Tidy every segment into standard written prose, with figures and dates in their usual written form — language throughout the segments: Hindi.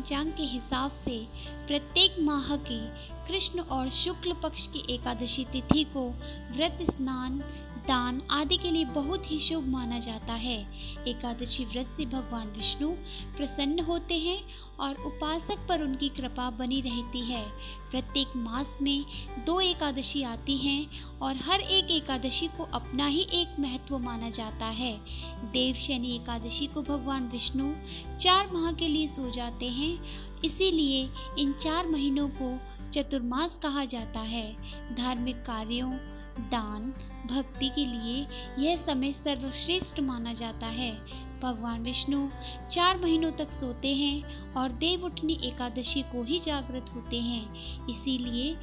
पंचांग के हिसाब से प्रत्येक माह की कृष्ण और शुक्ल पक्ष की एकादशी तिथि को व्रत, स्नान, दान आदि के लिए बहुत ही शुभ माना जाता है। एकादशी व्रत से भगवान विष्णु प्रसन्न होते हैं और उपासक पर उनकी कृपा बनी रहती है। प्रत्येक मास में 2 एकादशी आती हैं और हर एक एकादशी को अपना ही एक महत्व माना जाता है। देवशयनी एकादशी को भगवान विष्णु 4 माह के लिए सो जाते हैं, इसीलिए इन 4 महीनों को चतुर्मास कहा जाता है। धार्मिक कार्यों, दान, भक्ति के लिए यह समय सर्वश्रेष्ठ माना जाता है। भगवान विष्णु 4 महीनों तक सोते हैं और देवउठनी एकादशी को ही जागृत होते हैं। इसीलिए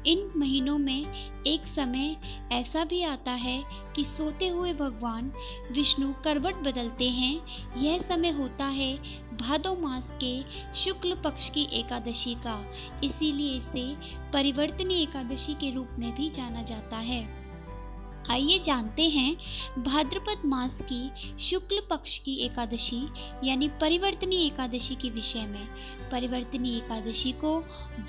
इन महीनों में एक समय ऐसा भी आता है कि सोते हुए भगवान विष्णु करवट बदलते हैं। यह समय होता है भादो मास के शुक्ल पक्ष की एकादशी का, इसीलिए इसे परिवर्तनी एकादशी के रूप में भी जाना जाता है। आइए जानते हैं भाद्रपद मास की शुक्ल पक्ष की एकादशी यानी परिवर्तनी एकादशी के विषय में। परिवर्तनी एकादशी को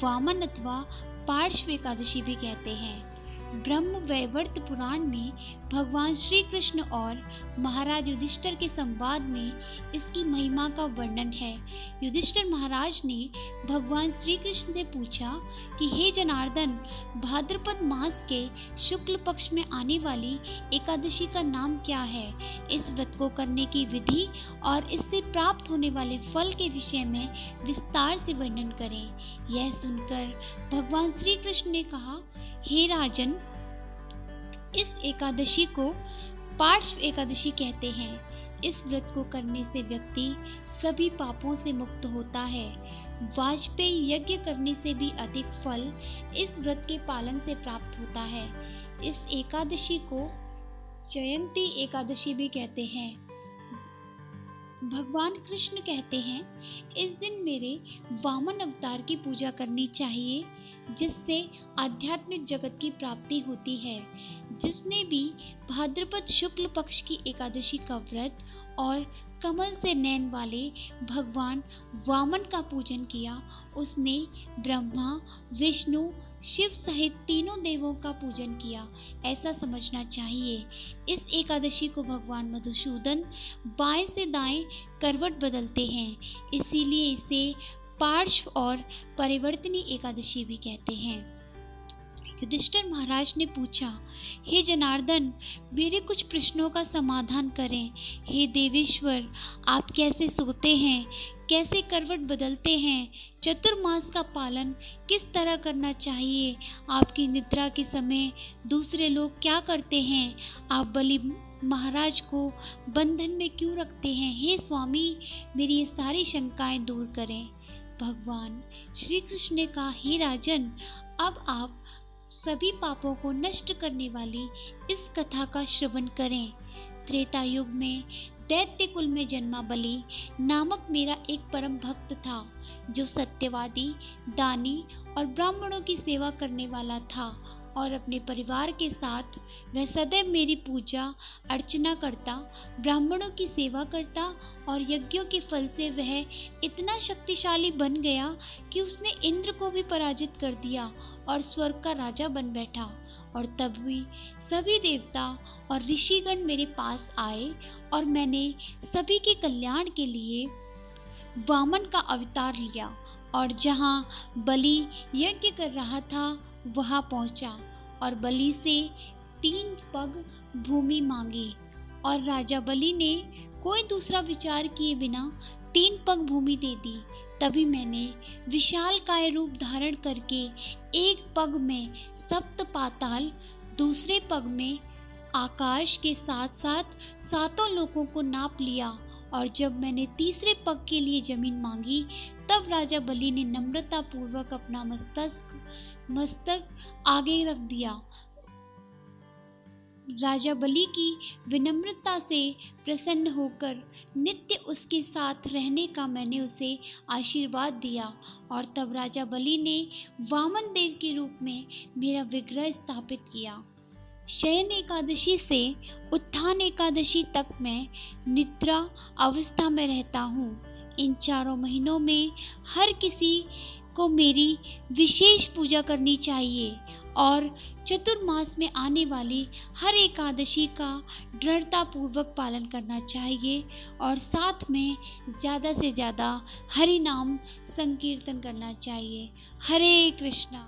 वामन अथवा पार्श्व एकादशी भी कहते हैं। ब्रह्म वैवर्त पुराण में भगवान श्री कृष्ण और महाराज युधिष्ठिर के संवाद में इसकी महिमा का वर्णन है। युधिष्ठिर महाराज ने भगवान श्री कृष्ण से पूछा कि हे जनार्दन, भाद्रपद मास के शुक्ल पक्ष में आने वाली एकादशी का नाम क्या है? इस व्रत को करने की विधि और इससे प्राप्त होने वाले फल के विषय में विस्तार से वर्णन करें। यह सुनकर भगवान श्री कृष्ण ने कहा, हे राजन, इस एकादशी को पार्श्व एकादशी कहते हैं। इस व्रत को करने से व्यक्ति सभी पापों से मुक्त होता है। वाजपेयी यज्ञ करने से भी अधिक फल इस व्रत के पालन से प्राप्त होता है। इस एकादशी को जयंती एकादशी भी कहते हैं। भगवान कृष्ण कहते हैं, इस दिन मेरे वामन अवतार की पूजा करनी चाहिए, जिससे आध्यात्मिक जगत की प्राप्ति होती है। जिसने भी भाद्रपद शुक्ल पक्ष की एकादशी का व्रत और कमल से नैन वाले भगवान वामन का पूजन किया, उसने ब्रह्मा, विष्णु, शिव सहित तीनों देवों का पूजन किया, ऐसा समझना चाहिए। इस एकादशी को भगवान मधुसूदन बाएं से दाएं करवट बदलते हैं, इसीलिए इसे पार्श्व और परिवर्तनी एकादशी भी कहते हैं। युधिष्ठिर महाराज ने पूछा, हे जनार्दन, मेरे कुछ प्रश्नों का समाधान करें। हे देवेश्वर, आप कैसे सोते हैं, कैसे करवट बदलते हैं, चतुर्मास का पालन किस तरह करना चाहिए, आपकी निद्रा के समय दूसरे लोग क्या करते हैं, आप बलि महाराज को बंधन में क्यों रखते हैं? हे स्वामी, मेरी ये सारी शंकाएं दूर करें। भगवान श्री कृष्ण ने कहा, हे राजन, अब आप सभी पापों को नष्ट करने वाली इस कथा का श्रवण करें। त्रेता युग में दैत्य कुल में जन्मा बलि नामक मेरा एक परम भक्त था, जो सत्यवादी, दानी और ब्राह्मणों की सेवा करने वाला था, और अपने परिवार के साथ वह सदैव मेरी पूजा अर्चना करता, ब्राह्मणों की सेवा करता, और यज्ञों के फल से वह इतना शक्तिशाली बन गया कि उसने इंद्र को भी पराजित कर दिया और स्वर्ग का राजा बन बैठा। और तब भी सभी देवता और ऋषिगण मेरे पास आए और मैंने सभी के कल्याण के लिए वामन का अवतार लिया और जहाँ बलि यज्ञ कर रहा था वहाँ पहुँचा और बलि से 3 पग भूमि मांगी, और राजा बलि ने कोई दूसरा विचार किए बिना 3 पग भूमि दे दी। तभी मैंने विशाल काय रूप धारण करके एक पग में सप्त पाताल, दूसरे पग में आकाश के साथ साथ 7 लोकों को नाप लिया, और जब मैंने तीसरे पग के लिए जमीन मांगी, तब राजा बलि ने नम्रता पूर्वक अपना मस्तक आगे रख दिया। राजा बलि की विनम्रता से प्रसन्न होकर नित्य उसके साथ रहने का मैंने उसे आशीर्वाद दिया, और तब राजा बलि ने वामन देव के रूप में मेरा विग्रह स्थापित किया। शयन एकादशी से उत्थान एकादशी तक मैं निद्रा अवस्था में रहता हूँ। इन चारों महीनों में हर किसी को मेरी विशेष पूजा करनी चाहिए और चतुर्मास में आने वाली हर एकादशी का दृढ़तापूर्वक पालन करना चाहिए और साथ में ज़्यादा से ज़्यादा हरि नाम संकीर्तन करना चाहिए। हरे कृष्णा।